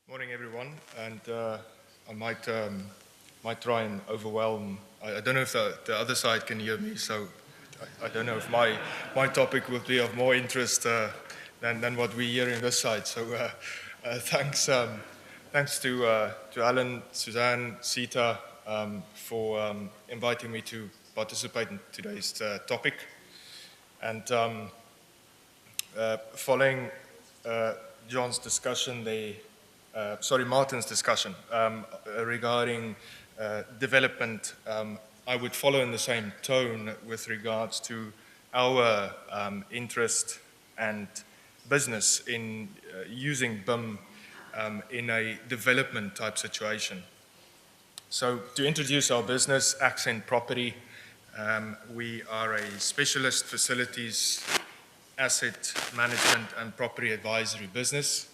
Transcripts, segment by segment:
Morning, everyone, and I might try and overwhelm. I don't know if the other side can hear me, so I don't know if my topic will be of more interest than what we hear in this side. So thanks to Alan, Suzanne, CITA for inviting me to participate in today's topic. And following John's discussion, Martin's discussion regarding development, I would follow in the same tone with regards to our interest and business in using BIM in a development type situation. So to introduce our business, Accent Property, we are a specialist facilities, asset management and property advisory business.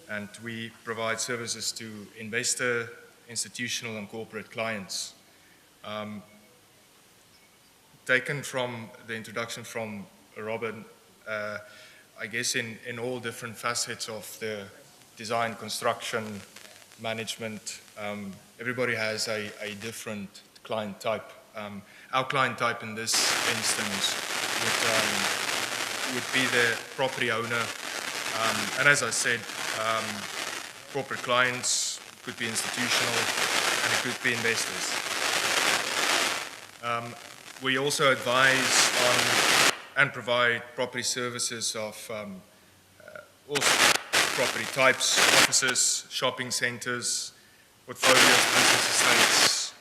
And we provide services to investor, institutional, and corporate clients. Taken from the introduction from Robin, I guess in all different facets of the design, construction, management, everybody has a different client type. Our client type in this instance would be the property owner. And as I said, corporate clients, could be institutional, and it could be investors. We also advise on and provide property services of all property types, offices, shopping centers, portfolios, business estates,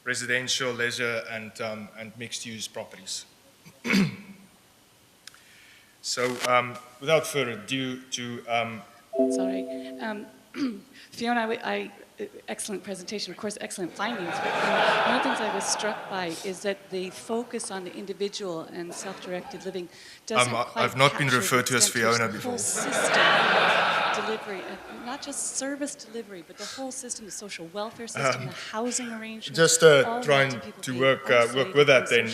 residential, leisure, and mixed-use properties. So, without further ado, Fiona, excellent presentation, of course, excellent findings. But one of the things I was struck by is that the focus on the individual and self-directed living doesn't quite I've not been capture referred to as Fiona the before. whole system of delivery, not just service delivery, but the whole system, the social welfare system, the housing arrangement. Just trying to work with that then.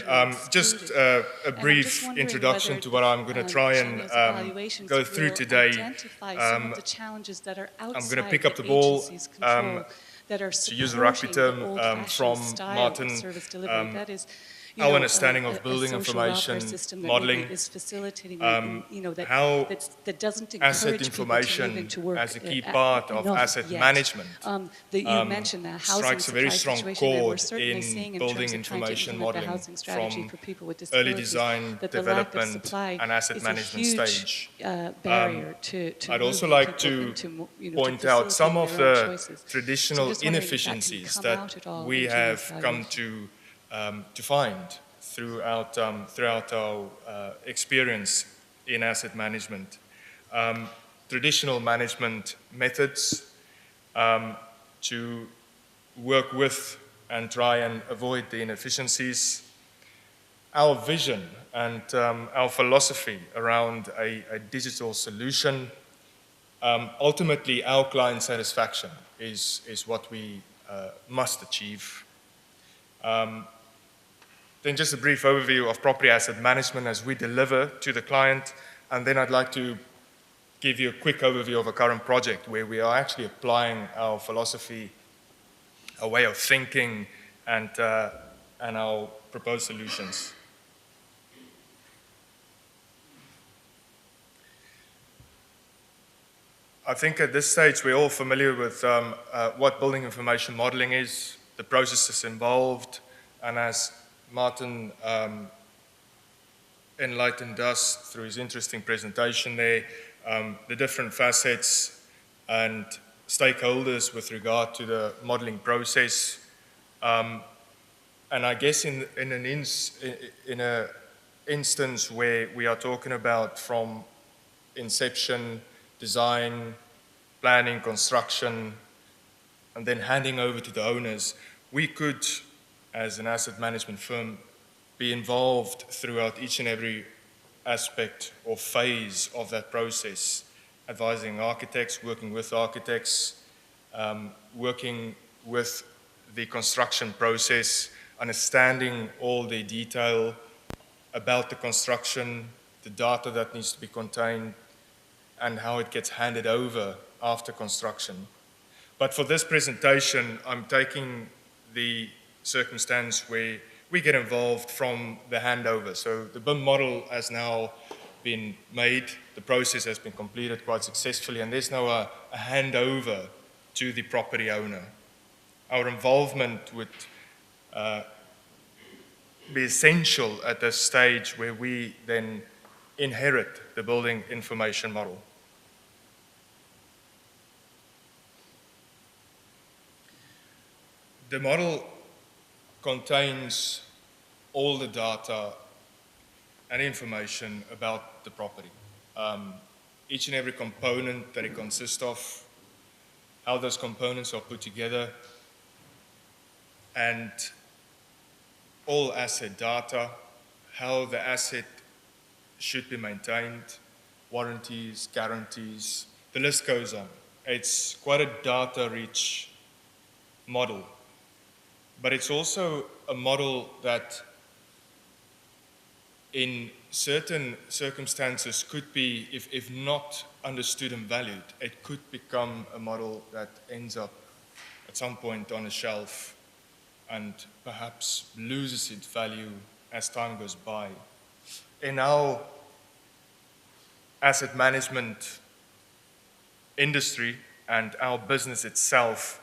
Just a brief introduction to what I'm going to try and go through today. I'm going to pick up the ball, to use a rugby term, from Martin. Our understanding of building information modeling, how asset information as a key part of asset management strikes a very strong chord in building information modeling from early design, development, and asset management stage. I'd also like to point out some of the traditional inefficiencies that we have come to find throughout our experience in asset management. Traditional management methods to work with and try and avoid the inefficiencies. Our vision and our philosophy around a digital solution. Ultimately, our client satisfaction is what we must achieve. Then just a brief overview of property asset management as we deliver to the client, and then I'd like to give you a quick overview of a current project where we are actually applying our philosophy, our way of thinking, and our proposed solutions. I think at this stage we're all familiar with what building information modeling is, the processes involved, and as Martin enlightened us through his interesting presentation there, the different facets and stakeholders with regard to the modeling process. And I guess in an instance where we are talking about from inception, design, planning, construction, and then handing over to the owners, we could, as an asset management firm, be involved throughout each and every aspect or phase of that process, advising architects, working with architects, working with the construction process, understanding all the detail about the construction, the data that needs to be contained, and how it gets handed over after construction. But for this presentation, I'm taking the circumstance where we get involved from the handover. So the BIM model has now been made, the process has been completed quite successfully, and there's now a handover to the property owner. Our involvement would be essential at this stage where we then inherit the building information model. The model contains all the data and information about the property. Each and every component that it consists of, how those components are put together, and all asset data, how the asset should be maintained, warranties, guarantees, the list goes on. It's quite a data-rich model, but it's also a model that in certain circumstances could be, if not understood and valued, it could become a model that ends up at some point on a shelf and perhaps loses its value as time goes by. In our asset management industry and our business itself,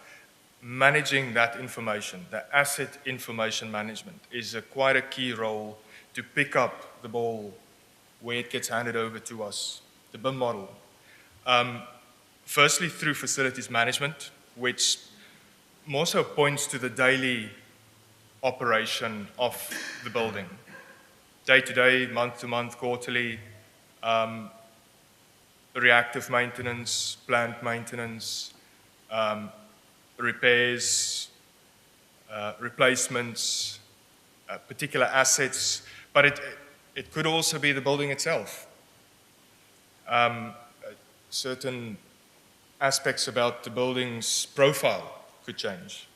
managing that information, the asset information management, is quite a key role to pick up the ball where it gets handed over to us, the BIM model. Firstly, through facilities management, which more so points to the daily operation of the building. Day-to-day, month-to-month, quarterly, reactive maintenance, planned maintenance, repairs, replacements, particular assets, but it could also be the building itself. Certain aspects about the building's profile could change,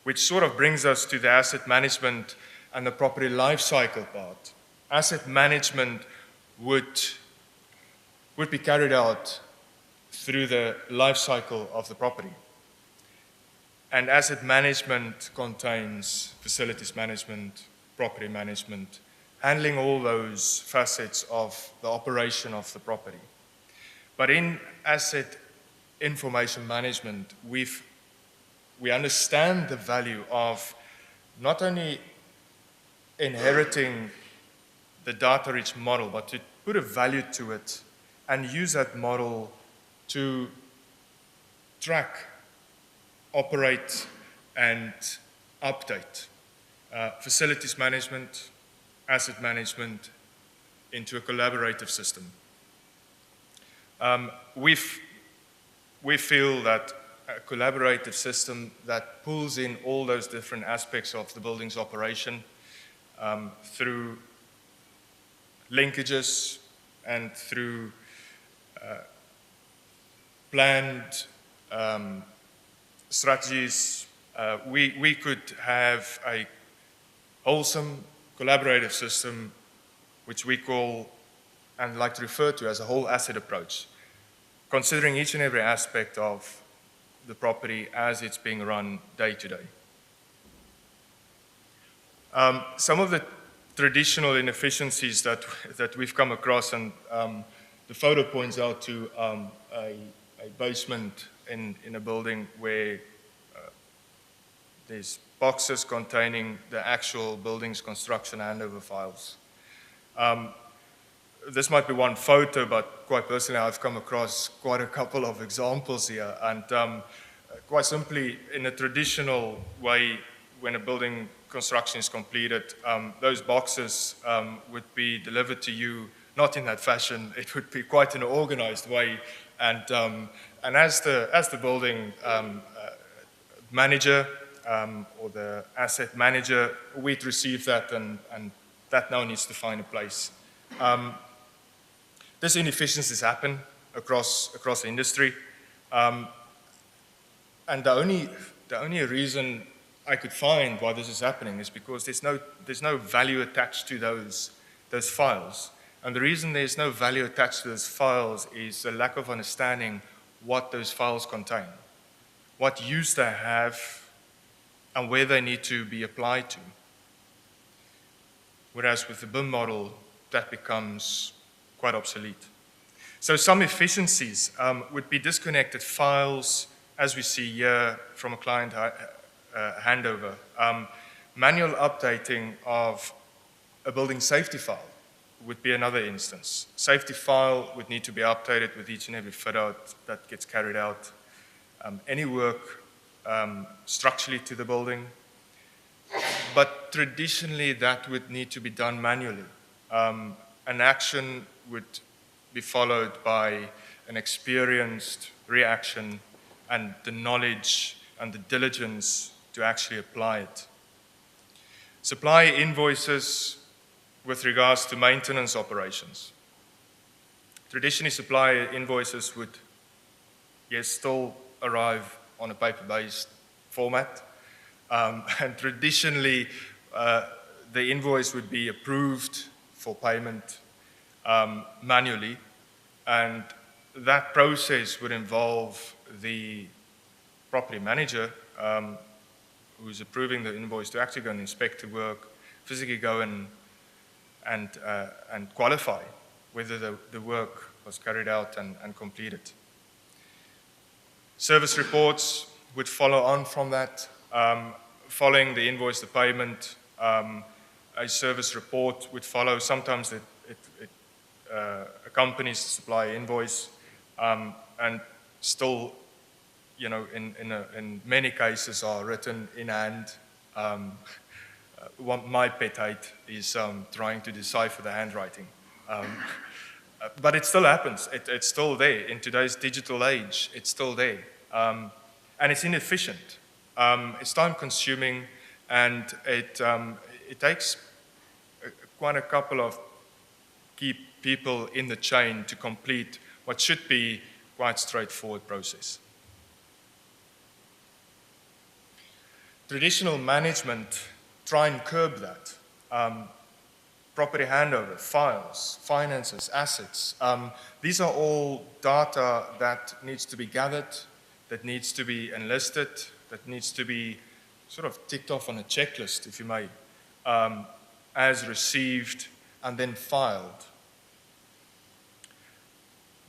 which sort of brings us to the asset management and the property life cycle part. Asset management would be carried out through the life cycle of the property. And asset management contains facilities management, property management, handling all those facets of the operation of the property. But in asset information management, we understand the value of not only inheriting the data-rich model, but to put a value to it and use that model to track, operate, and update facilities management, asset management into a collaborative system. We feel that a collaborative system that pulls in all those different aspects of the building's operation through linkages and through planned strategies, we could have a wholesome collaborative system which we call and like to refer to as a whole asset approach, considering each and every aspect of the property as it's being run day to day. Some of the traditional inefficiencies that we've come across, and the photo points out to a basement in a building where there's boxes containing the actual building's construction handover files. This might be one photo, but quite personally I've come across quite a couple of examples here, and quite simply, in a traditional way, when a building construction is completed, those boxes would be delivered to you not in that fashion. It would be quite an organized way, and as the building manager or the asset manager, we'd receive that, and that now needs to find a place. These inefficiencies happen across the industry, and the only reason I could find why this is happening is because there's no value attached to those files. And the reason there's no value attached to those files is a lack of understanding what those files contain, what use they have, and where they need to be applied to. Whereas with the BIM model, that becomes quite obsolete. So some efficiencies would be disconnected files, as we see here from a client handover. Manual updating of a building safety file would be another instance. Safety file would need to be updated with each and every fit out that gets carried out. Any work structurally to the building. But traditionally that would need to be done manually. An action would be followed by an experienced reaction and the knowledge and the diligence to actually apply it. Supply invoices with regards to maintenance operations. Traditionally, supplier invoices would, yes, still arrive on a paper-based format. And traditionally, the invoice would be approved for payment manually. And that process would involve the property manager who's approving the invoice to actually go and inspect the work, physically go and qualify whether the work was carried out and completed. Service reports would follow on from that. Following the invoice, the payment, a service report would follow. Sometimes it accompanies the supplier invoice, and still, you know, in many cases are written in hand. My pet hate is trying to decipher the handwriting. But it still happens. It's still there. In today's digital age, it's still there. And it's inefficient. It's time-consuming, and it takes quite a couple of key people in the chain to complete what should be quite straightforward process. Traditional management try and curb that. Property handover, files, finances, assets. These are all data that needs to be gathered, that needs to be enlisted, that needs to be sort of ticked off on a checklist, if you may, as received and then filed.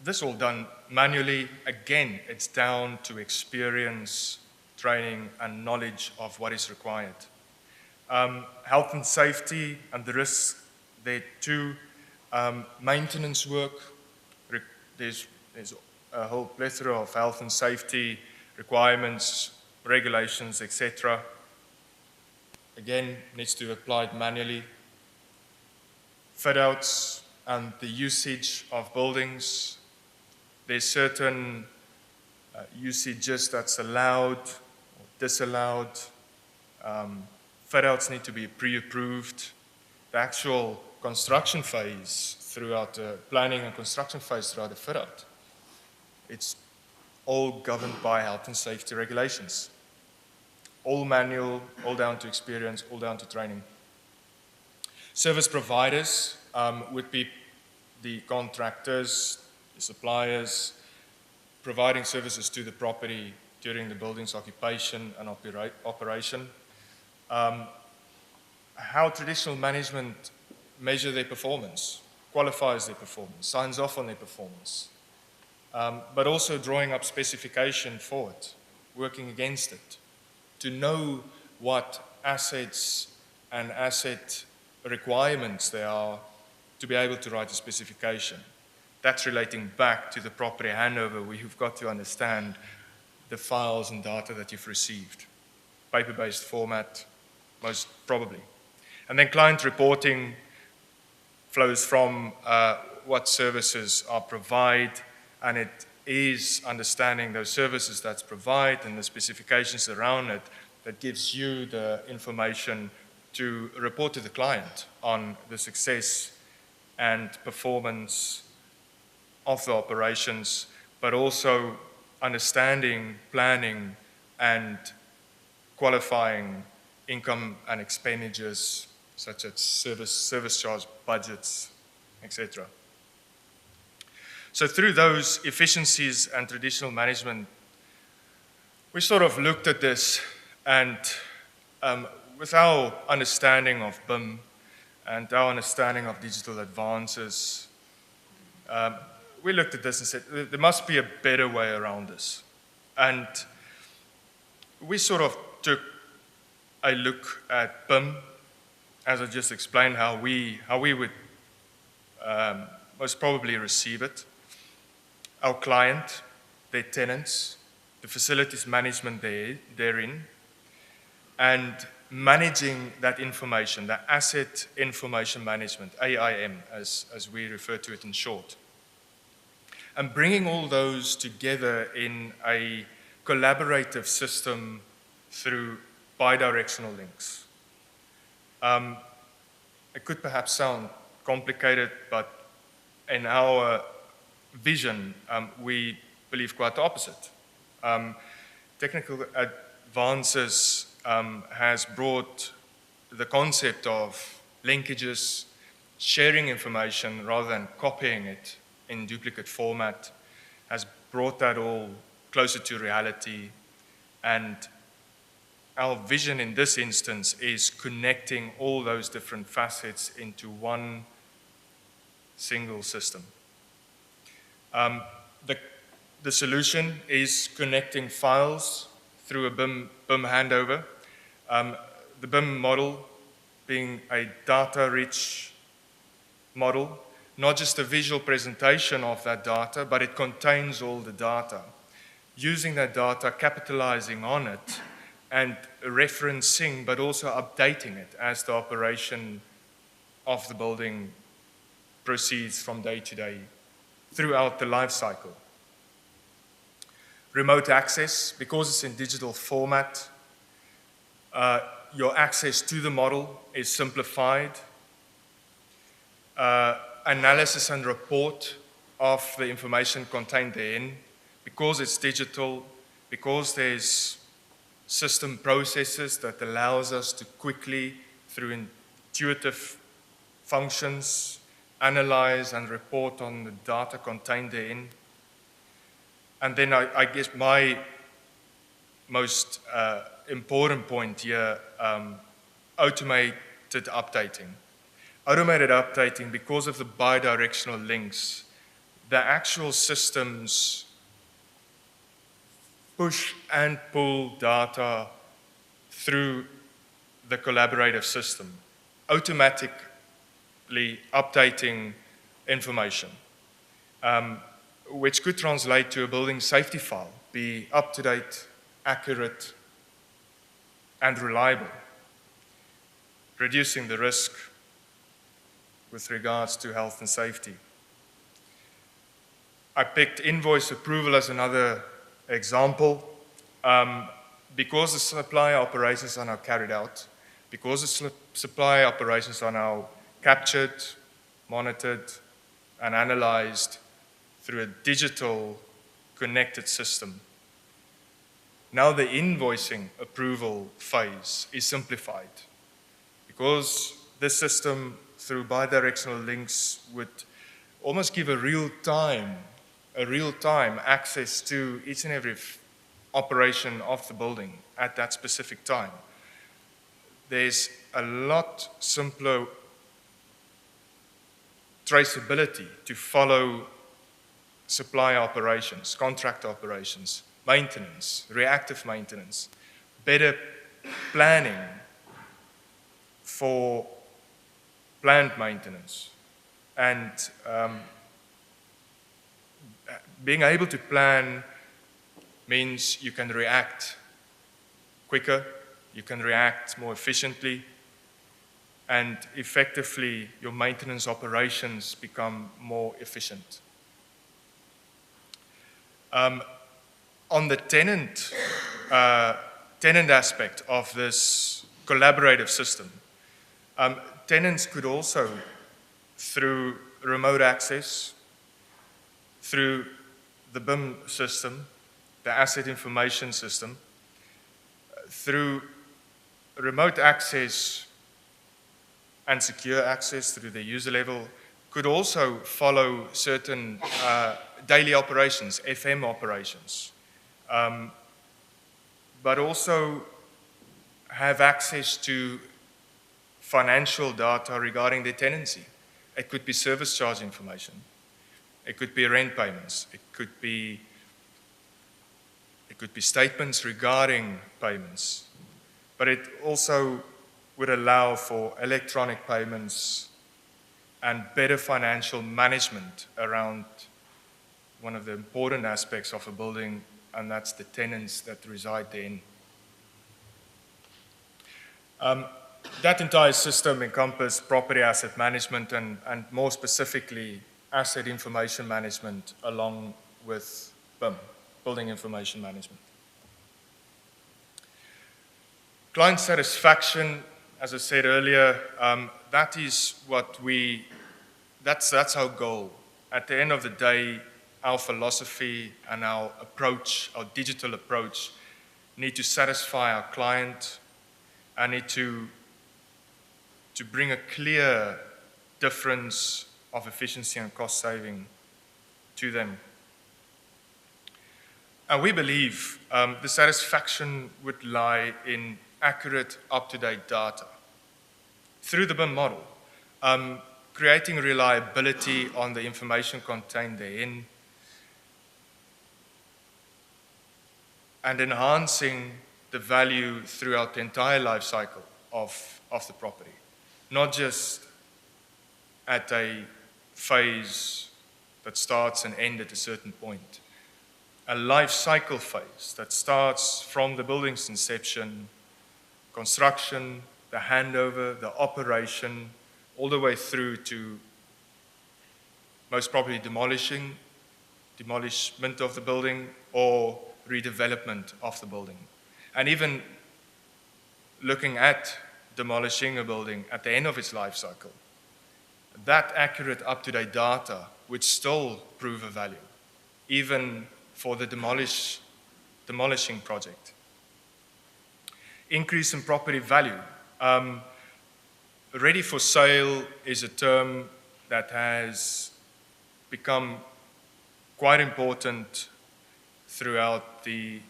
This all done manually. Again, it's down to experience, training, and knowledge of what is required. Health and safety and the risks there too. Maintenance work. There's a whole plethora of health and safety requirements, regulations, etc. Again, needs to be applied manually. Fit-outs and the usage of buildings. There's certain usages that's allowed or disallowed. Fit-outs need to be pre-approved. The actual construction phase throughout the planning and construction phase throughout the fit-out, it's all governed by health and safety regulations. All manual, all down to experience, all down to training. Service providers would be the contractors, the suppliers, providing services to the property during the building's occupation and operation. How traditional management measure their performance, qualifies their performance, signs off on their performance, but also drawing up specification for it, working against it, to know what assets and asset requirements there are to be able to write a specification. That's relating back to the property handover, where you've got to understand the files and data that you've received. Paper-based format, most probably. And then client reporting flows from what services are provided, and it is understanding those services that's provided and the specifications around it that gives you the information to report to the client on the success and performance of the operations, but also understanding, planning, and qualifying income and expenditures such as service charge budgets, etc. So through those efficiencies and traditional management, we sort of looked at this, and with our understanding of BIM and our understanding of digital advances, we looked at this and said, there must be a better way around this. And we sort of took a look at BIM, as I just explained, how we would most probably receive it, our client, their tenants, the facilities management therein, and managing that information, the asset information management, AIM, as we refer to it in short. And bringing all those together in a collaborative system through bidirectional links. It could perhaps sound complicated, but in our vision, we believe quite the opposite. Technical advances has brought the concept of linkages, sharing information rather than copying it in duplicate format, has brought that all closer to reality. And our vision in this instance is connecting all those different facets into one single system. The solution is connecting files through a BIM handover. The BIM model being a data-rich model, not just a visual presentation of that data, but it contains all the data. Using that data, capitalizing on it, and referencing, but also updating it as the operation of the building proceeds from day to day throughout the life cycle. Remote access, because it's in digital format, your access to the model is simplified. Analysis and report of the information contained therein, because it's digital, because there's system processes that allows us to quickly, through intuitive functions, analyze and report on the data contained therein. And then I guess my most important point here, automated updating. Automated updating, because of the bidirectional links, the actual systems push and pull data through the collaborative system, automatically updating information, which could translate to a building safety file, be up-to-date, accurate, and reliable, reducing the risk with regards to health and safety. I picked invoice approval as another example. Because the supply operations are now carried out, because the supply operations are now captured, monitored, and analyzed through a digital connected system, now the invoicing approval phase is simplified, because this system, through bidirectional links, would almost give a real-time access to each and every operation of the building at that specific time. There's a lot simpler traceability to follow supply operations, contract operations, maintenance, reactive maintenance, better planning for planned maintenance, and being able to plan means you can react quicker, you can react more efficiently, and effectively your maintenance operations become more efficient. On the tenant aspect of this collaborative system, tenants could also, through remote access, through the BIM system, the asset information system, through remote access and secure access through the user level could also follow certain daily operations, FM operations, but also have access to financial data regarding their tenancy. It could be service charge information. It could be rent payments. It could be statements regarding payments. But it also would allow for electronic payments and better financial management around one of the important aspects of a building, and that's the tenants that reside therein. That entire system encompasses property asset management and more specifically asset information management along with BIM, building information management. Client satisfaction, as I said earlier, that's our goal. At the end of the day, our philosophy and our approach, our digital approach, need to satisfy our client and need to bring a clear difference of efficiency and cost saving to them. And we believe the satisfaction would lie in accurate, up-to-date data through the BIM model, creating reliability on the information contained therein, and enhancing the value throughout the entire life cycle of the property, not just at a phase that starts and ends at a certain point. A life cycle phase that starts from the building's inception, construction, the handover, the operation, all the way through to most probably demolishment of the building or redevelopment of the building. And even looking at demolishing a building at the end of its life cycle, that accurate up-to-date data would still prove a value, even for the demolishing project. Increase in property value. Ready for sale is a term that has become quite important throughout the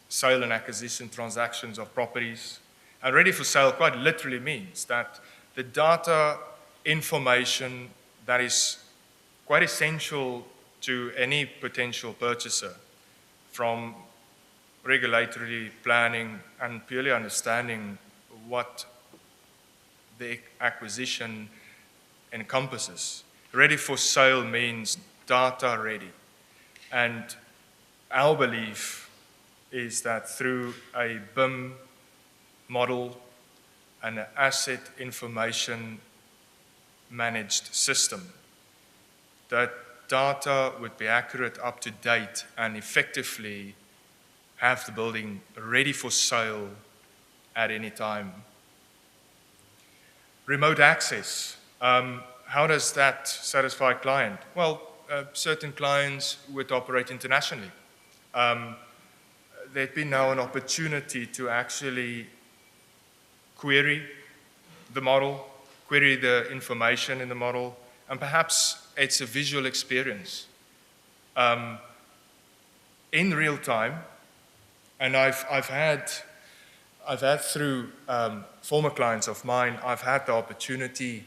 sale and acquisition transactions of properties. And ready for sale quite literally means that the data information that is quite essential to any potential purchaser, from regulatory planning and purely understanding what the acquisition encompasses. Ready for sale means data ready. And our belief is that through a BIM model and an asset information managed system, that data would be accurate, up to date, and effectively have the building ready for sale at any time. Remote access. How does that satisfy a client? Well, certain clients would operate internationally. There'd be now an opportunity to actually query the model, query the information in the model, and perhaps it's a visual experience in real time. And I've had through former clients of mine, I've had the opportunity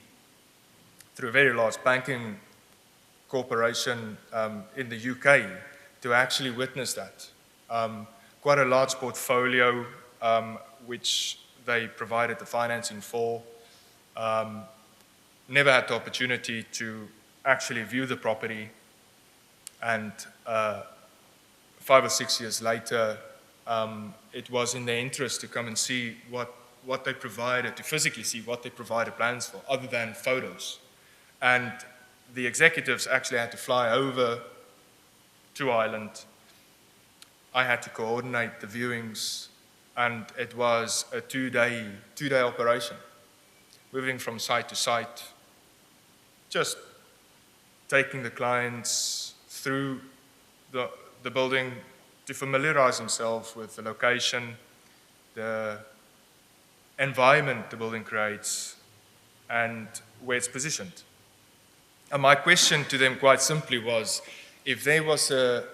through a very large banking corporation in the UK to actually witness that. Quite a large portfolio which they provided the financing for. Never had the opportunity to actually view the property, and 5 or 6 years later, it was in their interest to come and see what they provided, to physically see what they provided plans for, other than photos. And the executives actually had to fly over to Ireland. I had to coordinate the viewings, and it was a two-day operation, moving from site to site, just taking the clients through the building to familiarize themselves with the location, the environment the building creates, and where it's positioned. And my question to them quite simply was, if there was a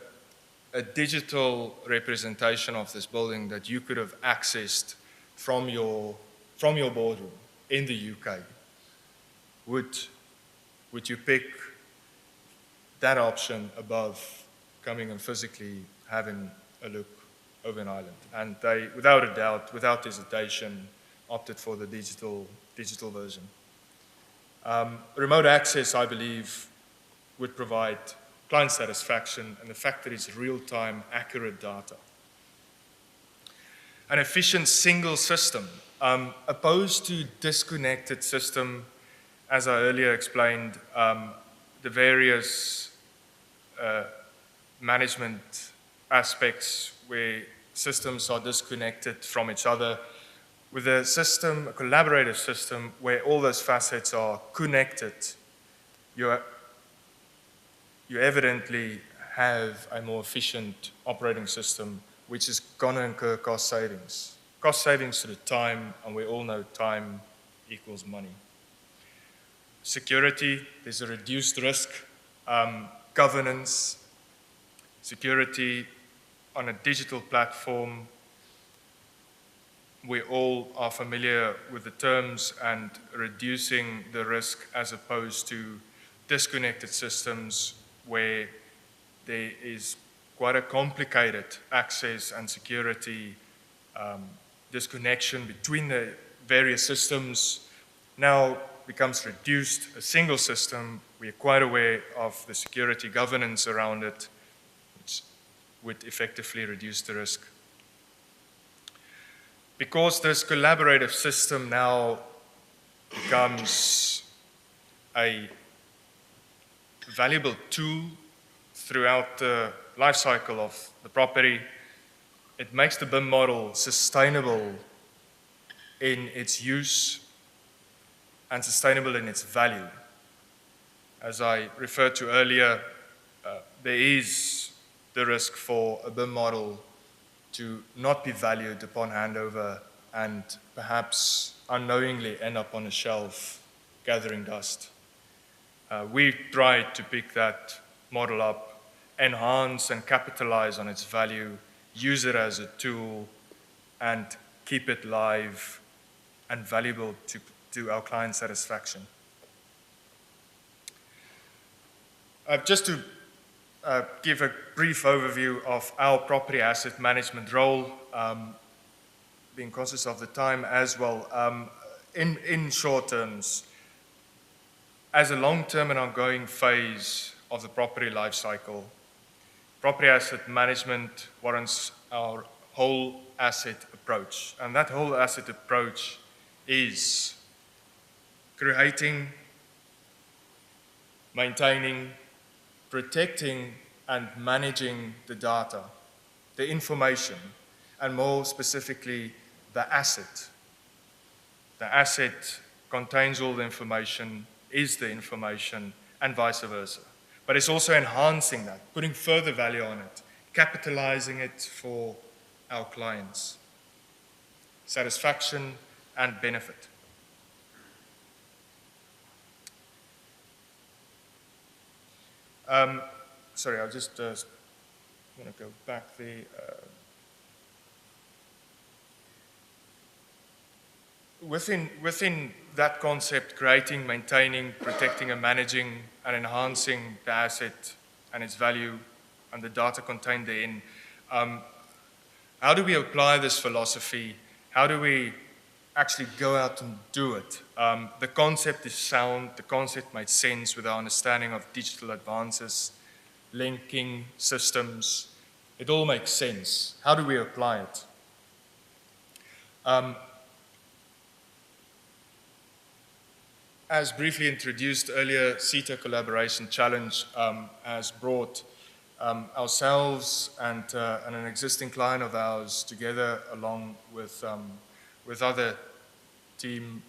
digital representation of this building that you could have accessed from your boardroom in the UK, would you pick that option above coming and physically having a look over an island? And they, without a doubt, without hesitation, opted for the digital version. Remote access, I believe, would provide client satisfaction and the fact that it's real-time, accurate data. An efficient single system, opposed to disconnected system, as I earlier explained, the various management aspects where systems are disconnected from each other. With a system, a collaborative system, where all those facets are connected, you evidently have a more efficient operating system, which is going to incur cost savings. Cost savings to the time, and we all know time equals money. Security, there's a reduced risk. Governance, security on a digital platform. We all are familiar with the terms and reducing the risk as opposed to disconnected systems where there is quite a complicated access and security disconnection between the various systems. Now becomes reduced, a single system. We are quite aware of the security governance around it, which would effectively reduce the risk. Because this collaborative system now becomes a valuable tool throughout the life cycle of the property, it makes the BIM model sustainable in its use and sustainable in its value. As I referred to earlier, there is the risk for a BIM model to not be valued upon handover and perhaps unknowingly end up on a shelf gathering dust. We tried to pick that model up, enhance and capitalize on its value, use it as a tool, and keep it live and valuable to our client satisfaction. Just to give a brief overview of our property asset management role, being conscious of the time as well. In short terms, as a long-term and ongoing phase of the property life cycle, property asset management warrants our whole asset approach. And that whole asset approach is creating, maintaining, protecting and managing the data, the information, and more specifically, the asset. The asset contains all the information, is the information, and vice versa. But it's also enhancing that, putting further value on it, capitalizing it for our clients. Satisfaction and benefit. Sorry, I'll just want to go back there. Within that concept, creating, maintaining, protecting and managing and enhancing the asset and its value and the data contained therein, how do we apply this philosophy? How do we actually go out and do it? The concept is sound, the concept made sense with our understanding of digital advances, linking systems. It all makes sense. How do we apply it? As briefly introduced earlier, CITA Collaboration Challenge has brought ourselves and an existing client of ours together along with other team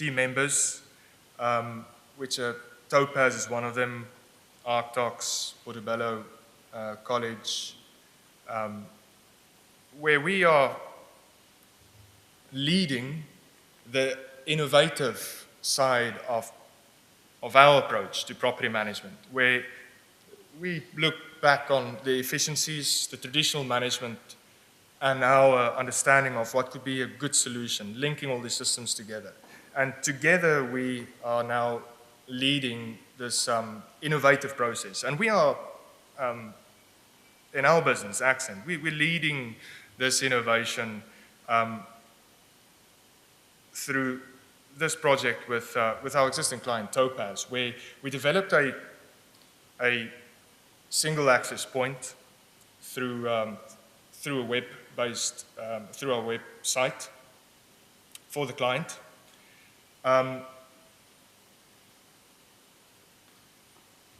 members, which Topaz is one of them, Arctox, Portobello College, where we are leading the innovative side of our approach to property management, where we look back on the efficiencies, the traditional management, and our understanding of what could be a good solution, linking all these systems together. And together we are now leading this innovative process. And we are, in our business, Accent, we're leading this innovation through this project with our existing client, Topaz, where we developed a single access point through a web-based, through our website for the client.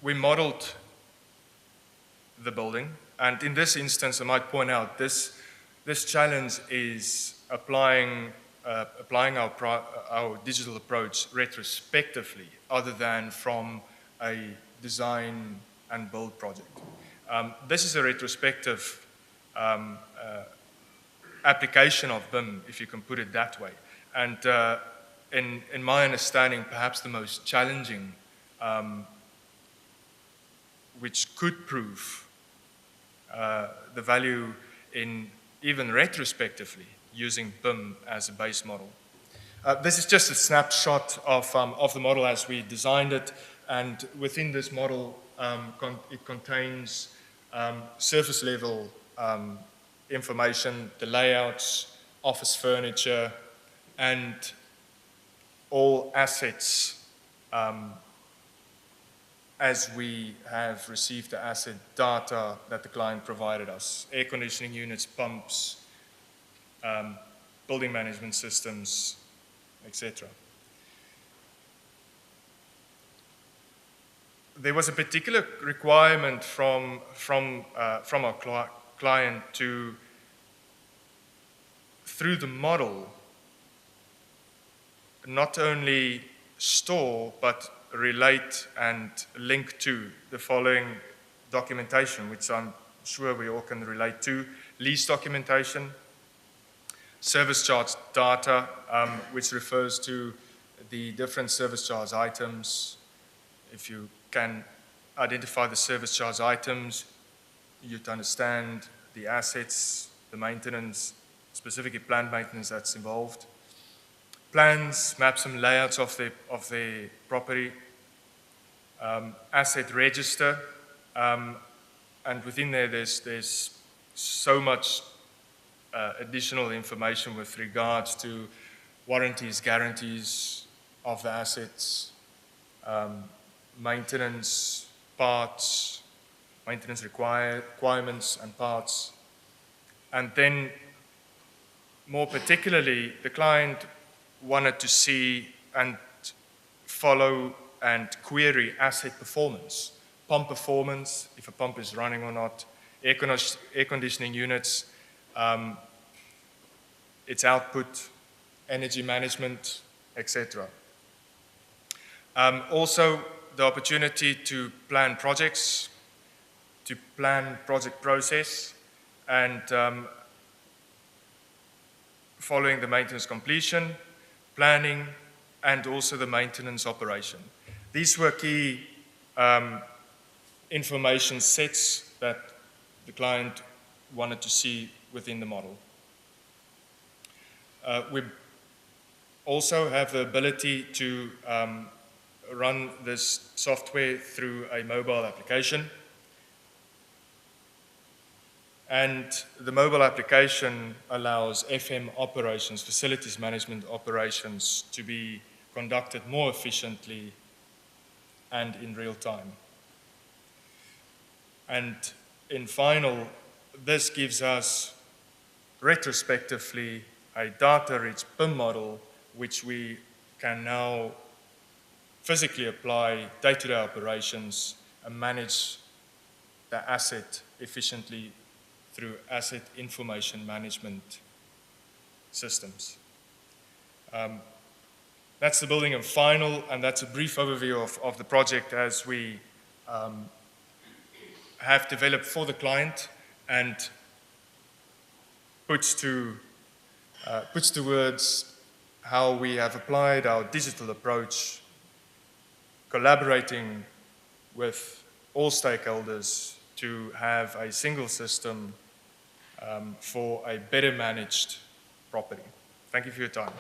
We modeled the building, and in this instance, I might point out this challenge is applying our digital approach retrospectively, other than from a design and build project. This is a retrospective application of BIM, if you can put it that way. And in my understanding, perhaps the most challenging, which could prove the value in even retrospectively using BIM as a base model. This is just a snapshot of the model as we designed it, and within this model, it contains surface level information, the layouts, office furniture, and all assets as we have received the asset data that the client provided us: air conditioning units, pumps, building management systems, etc. There was a particular requirement from our client to, through the model, not only store but relate and link to the following documentation, which I'm sure we all can relate to: lease documentation, service charge data, which refers to the different service charge items. If you can identify the service charge items, you'd understand the assets, the maintenance, specifically planned maintenance that's involved. Plans, maps and layouts of the property, asset register, and within there's so much additional information with regards to warranties, guarantees of the assets, maintenance, parts, maintenance requirements and parts. And then, more particularly, the client wanted to see and follow and query asset performance, pump performance, if a pump is running or not, air conditioning units, its output, energy management, etc. Also, the opportunity to plan projects, to plan project process, and following the maintenance completion, planning, and also the maintenance operation. These were key information sets that the client wanted to see within the model. We also have the ability to run this software through a mobile application. And the mobile application allows FM operations, facilities management operations, to be conducted more efficiently and in real time. And in final, this gives us retrospectively a data-rich BIM model, which we can now physically apply day-to-day operations and manage the asset efficiently through asset information management systems. That's the building and final, and that's a brief overview of the project as we have developed for the client and puts to words how we have applied our digital approach collaborating with all stakeholders to have a single system for a better managed property. Thank you for your time.